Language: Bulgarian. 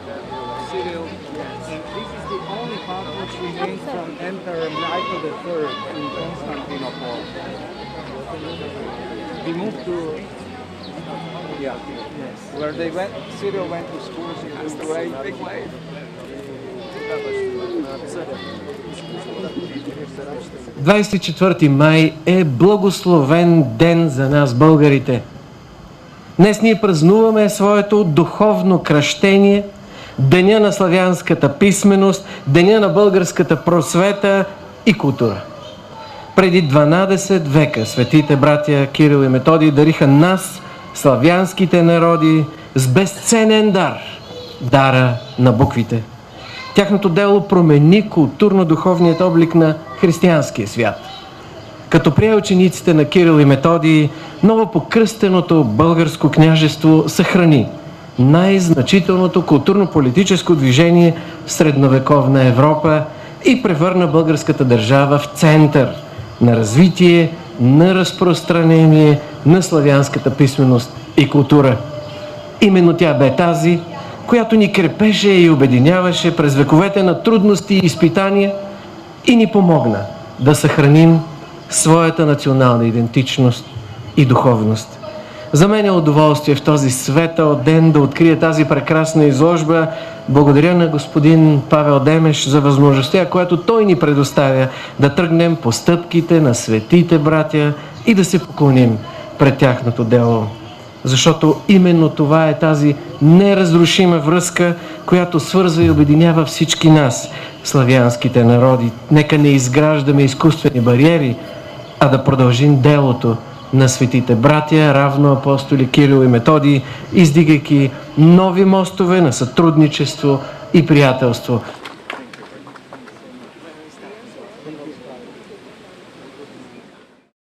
Cyril, and this is the only part which remains from Emperor Michael III in Constantinople. He moved to, yeah, where they went. Cyril went to school. So he moved away. Big wave. 24 май е благословен ден за нас, българите. Днес ние празнуваме своето духовно кръщение, деня на славянската писменост, деня на българската просвета и култура. Преди 12 века светите братя Кирил и Методий дариха нас, славянските народи, с безценен дар – дара на буквите. Тяхното дело промени културно-духовният облик на християнския свят. Като прие учениците на Кирил и Методий, новопокръстеното българско княжество съхрани най-значителното културно-политическо движение в средновековна Европа и превърна българската държава в център на развитие, на разпространение на славянската писменост и култура. Именно тя бе тази, която ни крепеше и обединяваше през вековете на трудности и изпитания и ни помогна да съхраним своята национална идентичност и духовност. За мен е удоволствие в този светъл ден да открия тази прекрасна изложба. Благодаря на господин Павел Демеш за възможността, която той ни предоставя да тръгнем по стъпките на светите братя и да се поклоним пред тяхното дело. Защото именно това е тази неразрушима връзка, която свързва и обединява всички нас, славянските народи. Нека не изграждаме изкуствени бариери, а да продължим делото на светите братя, равно апостоли Кирил и Методий, издигайки нови мостове на сътрудничество и приятелство.